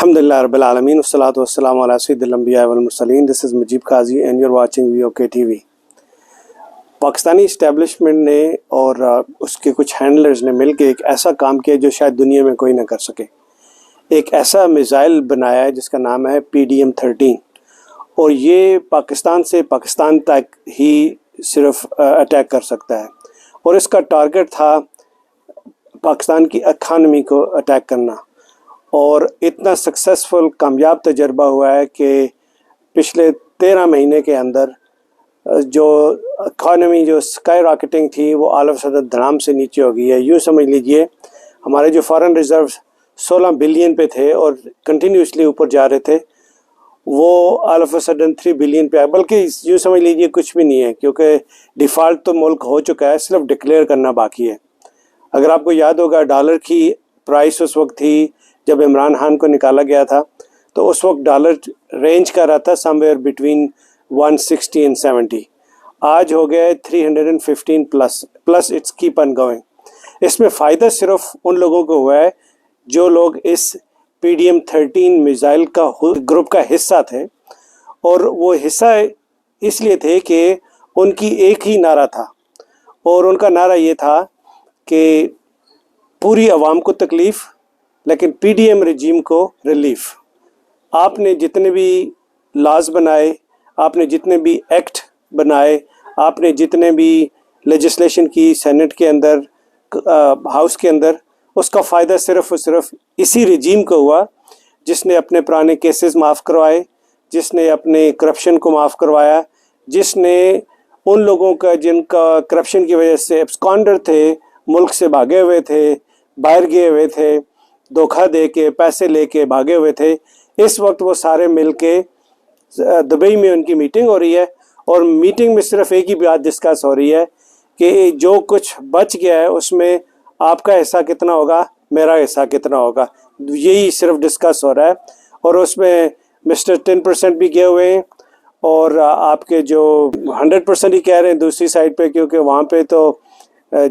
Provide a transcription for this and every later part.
Alhamdulillah Rabbil Alameen wassalatu wassalamu ala Sayyidil Anbiya wal Mursaleen. This is Mujib Qazi and you're watching VOK TV. Pakistani establishment نے اور اس کے کچھ handlers نے مل کے ایک ایسا کام کیا جو شاید دنیا میں کوئی نہ کر سکے. ایک ایسا میزائل بنایا ہے جس کا نام ہے PDM-13 اور یہ پاکستان سے پاکستان تک ہی صرف اٹیک کر سکتا ہے اور اس کا ٹارگٹ تھا پاکستان کی اکانومی کو اٹیک کرنا. اور اتنا سکسیسفل کامیاب تجربہ ہوا ہے کہ پچھلے 13 مہینے کے اندر جو اکانومی جو اسکائی راکٹنگ تھی وہ آل آف سڈن دھڑام سے نیچے ہو گئی ہے. یوں سمجھ لیجئے ہمارے جو فارن ریزرو 16 بلین پہ تھے اور کنٹینیوسلی اوپر جا رہے تھے وہ آل آف سڈن 3 بلین پہ آئے. بلکہ یوں سمجھ لیجئے کچھ بھی نہیں ہے کیونکہ ڈیفالٹ تو ملک ہو چکا ہے, صرف ڈکلیئر کرنا باقی ہے. اگر آپ کو یاد ہوگا ڈالر کی پرائس اس وقت تھی جب عمران خان کو نکالا گیا تھا تو اس وقت ڈالر رینج کر رہا تھا سم ویئر بٹوین 160 and 70. آج ہو گیا ہے 315 plus it's keep on going. اس میں فائدہ صرف ان لوگوں کو ہوا ہے جو لوگ اس PDM-13 میزائل کا گروپ کا حصہ تھے, اور وہ حصہ اس لیے تھے کہ ان کی ایک ہی نعرہ تھا اور ان کا نعرہ یہ تھا کہ پوری عوام کو تکلیف لیکن PDM رجیم کو ریلیف. آپ نے جتنے بھی لاز بنائے, آپ نے جتنے بھی ایکٹ بنائے, آپ نے جتنے بھی لیجسلیشن کی سینٹ کے اندر ہاؤس کے اندر, اس کا فائدہ صرف اور صرف اسی رجیم کو ہوا جس نے اپنے پرانے کیسز معاف کروائے, جس نے اپنے کرپشن کو معاف کروایا, جس نے ان لوگوں کا جن کا کرپشن کی وجہ سے ایبسکانڈر تھے, ملک سے بھاگے ہوئے تھے, باہر گئے ہوئے تھے, دھوکہ دے کے پیسے لے کے بھاگے ہوئے تھے. اس وقت وہ سارے مل کے دبئی میں ان کی میٹنگ ہو رہی ہے اور میٹنگ میں صرف ایک ہی بات ڈسکس ہو رہی ہے کہ جو کچھ بچ گیا ہے اس میں آپ کا حصہ کتنا ہوگا, میرا حصہ کتنا ہوگا, یہی صرف ڈسکس ہو رہا ہے. اور اس میں مسٹر 10% بھی گئے ہوئے ہیں اور آپ کے جو 100% ہی کہہ رہے ہیں دوسری سائڈ پہ, کیونکہ وہاں پہ تو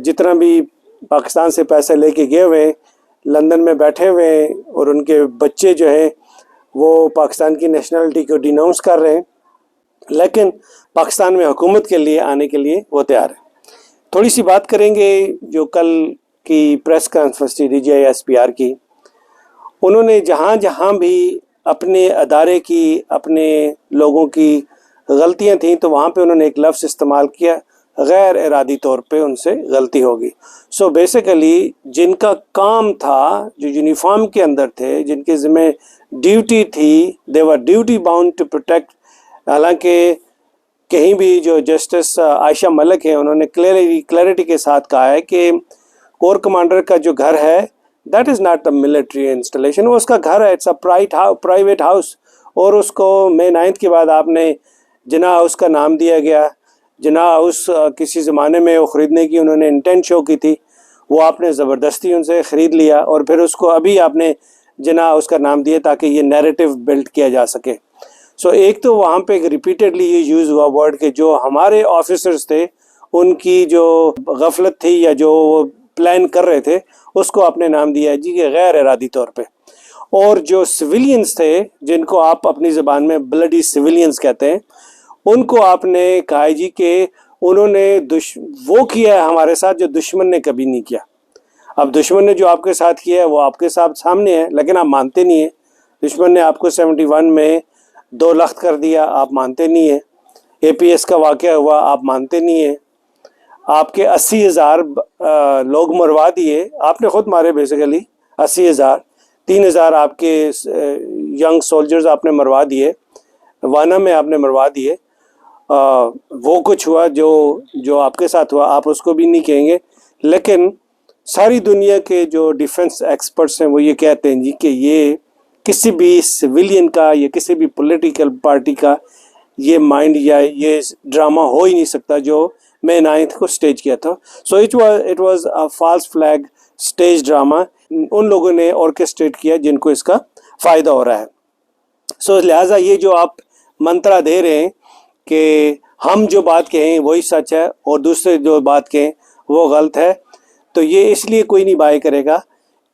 جتنا بھی پاکستان سے پیسے لے کے گئے ہوئے ہیں لندن میں بیٹھے ہوئے ہیں اور ان کے بچے جو ہیں وہ پاکستان کی نیشنلٹی کو ڈیناؤنس کر رہے ہیں, لیکن پاکستان میں حکومت کے لیے آنے کے لیے وہ تیار ہے. تھوڑی سی بات کریں گے جو کل کی پریس کانفرنس تھی DGI SPR کی. انہوں نے جہاں جہاں بھی اپنے ادارے کی, اپنے لوگوں کی غلطیاں تھیں تو وہاں پہ انہوں نے ایک لفظ استعمال کیا, غیر ارادی طور پہ ان سے غلطی ہوگی. سو بیسیکلی جن کا کام تھا, جو یونیفارم کے اندر تھے, جن کے ذمہ ڈیوٹی تھی, دے ور ڈیوٹی باؤنڈ ٹو پروٹیکٹ. حالانکہ کہیں بھی جو جسٹس عائشہ ملک ہیں انہوں نے کلیئرٹی کے ساتھ کہا ہے کہ کور کمانڈر کا جو گھر ہے that is not a military installation, وہ اس کا گھر ہے, اٹس اے پرائیویٹ ہاؤس. اور اس کو مئی 9 کے بعد آپ نے جناح ہاؤس کا نام دیا گیا. جناح ہاؤس کسی زمانے میں وہ خریدنے کی انہوں نے انٹینٹ شو کی تھی, وہ آپ نے زبردستی ان سے خرید لیا اور پھر اس کو ابھی آپ نے جناح ہاؤس کا نام دیا تاکہ یہ نیریٹو بلڈ کیا جا سکے. سو ایک تو وہاں پہ ریپیٹڈلی یہ یوز ہوا ورڈ کہ جو ہمارے آفیسرز تھے ان کی جو غفلت تھی یا جو وہ پلان کر رہے تھے اس کو آپ نے نام دیا جی کہ غیر ارادی طور پہ. اور جو سویلینز تھے جن کو آپ اپنی زبان میں بلڈی سویلینز کہتے ہیں, ان کو آپ نے کہا جی کہ انہوں نے وہ کیا ہے ہمارے ساتھ جو دشمن نے کبھی نہیں کیا. اب دشمن نے جو آپ کے ساتھ کیا ہے وہ آپ کے ساتھ سامنے ہے, لیکن آپ مانتے نہیں ہیں. دشمن نے آپ کو 71 میں 2 لخت کر دیا, آپ مانتے نہیں ہیں. APS کا واقعہ ہوا, آپ مانتے نہیں ہیں. آپ کے 80,000 لوگ مروا دیے, آپ نے خود مارے بیسیکلی 80,000. 3,000 آپ کے ینگ سولجرز آپ نے مروا دیے, وانا میں آپ نے مروا دیے. وہ کچھ ہوا جو آپ کے ساتھ ہوا, آپ اس کو بھی نہیں کہیں گے. لیکن ساری دنیا کے جو ڈیفنس ایکسپرٹس ہیں وہ یہ کہتے ہیں جی کہ یہ کسی بھی سویلین کا یا کسی بھی پولیٹیکل پارٹی کا یہ مائنڈ یا یہ ڈرامہ ہو ہی نہیں سکتا جو مئی 9 کو سٹیج کیا تھا. So it was a false flag stage drama ان لوگوں نے آرکسٹریٹ کیا جن کو اس کا فائدہ ہو رہا ہے. سو لہٰذا یہ جو آپ منترا دے رہے ہیں کہ ہم جو بات کہیں وہی سچ ہے اور دوسرے جو بات کہیں وہ غلط ہے, تو یہ اس لیے کوئی نہیں بائی کرے گا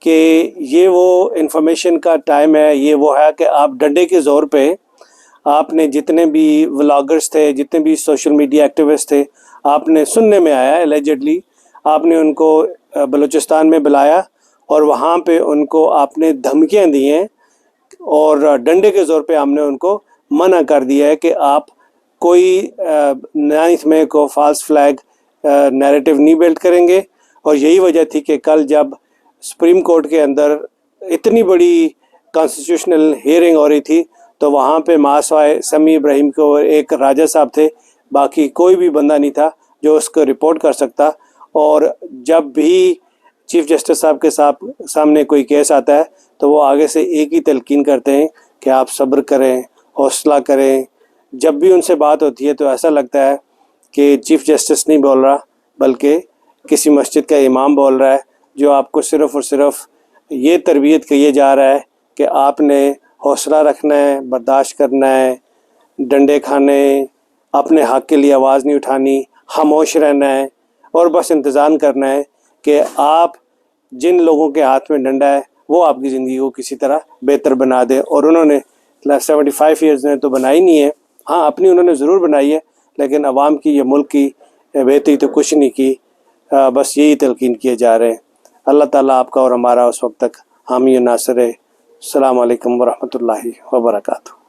کہ یہ وہ انفارمیشن کا ٹائم ہے، یہ وہ ہے کہ آپ ڈنڈے کے زور پہ آپ نے جتنے بھی ولاگرز تھے، جتنے بھی سوشل میڈیا ایکٹیوسٹ تھے، آپ نے سننے میں آیا اللیجڈلی آپ نے ان کو بلوچستان میں بلایا اور وہاں پہ ان کو آپ نے دھمکیاں دی ہیں اور ڈنڈے کے زور پہ ہم نے ان کو منع کر دیا ہے کہ آپ کوئی 9 مئی کو فالس فلیگ نیریٹو نہیں بلڈ کریں گے۔ اور یہی وجہ تھی کہ کل جب سپریم کورٹ کے اندر اتنی بڑی کانسٹیٹیوشنل ہیئرنگ ہو رہی تھی تو وہاں پہ ماسوائے سمیع ابراہیم کو ایک راجہ صاحب تھے، باقی کوئی بھی بندہ نہیں تھا جو اس کو رپورٹ کر سکتا۔ اور جب بھی چیف جسٹس صاحب کے سامنے کوئی کیس آتا ہے تو وہ آگے سے ایک ہی تلقین کرتے ہیں کہ آپ صبر کریں، حوصلہ کریں۔ جب بھی ان سے بات ہوتی ہے تو ایسا لگتا ہے کہ چیف جسٹس نہیں بول رہا بلکہ کسی مسجد کا امام بول رہا ہے، جو آپ کو صرف اور صرف یہ تربیت کیے جا رہا ہے کہ آپ نے حوصلہ رکھنا ہے، برداشت کرنا ہے، ڈنڈے کھانے، اپنے حق کے لیے آواز نہیں اٹھانی، خاموش رہنا ہے اور بس انتظار کرنا ہے کہ آپ جن لوگوں کے ہاتھ میں ڈنڈا ہے وہ آپ کی زندگی کو کسی طرح بہتر بنا دے۔ اور انہوں نے 75 ایئرز نے تو بنائی نہیں ہے، ہاں اپنی انہوں نے ضرور بنائی ہے، لیکن عوام کی، یہ ملک کی بہتری تو کچھ نہیں کی، بس یہی تلقین کیے جا رہے ہیں۔ اللہ تعالیٰ آپ کا اور ہمارا اس وقت تک حامی و ناصر ہے۔ السلام علیکم ورحمۃ اللہ وبرکاتہ۔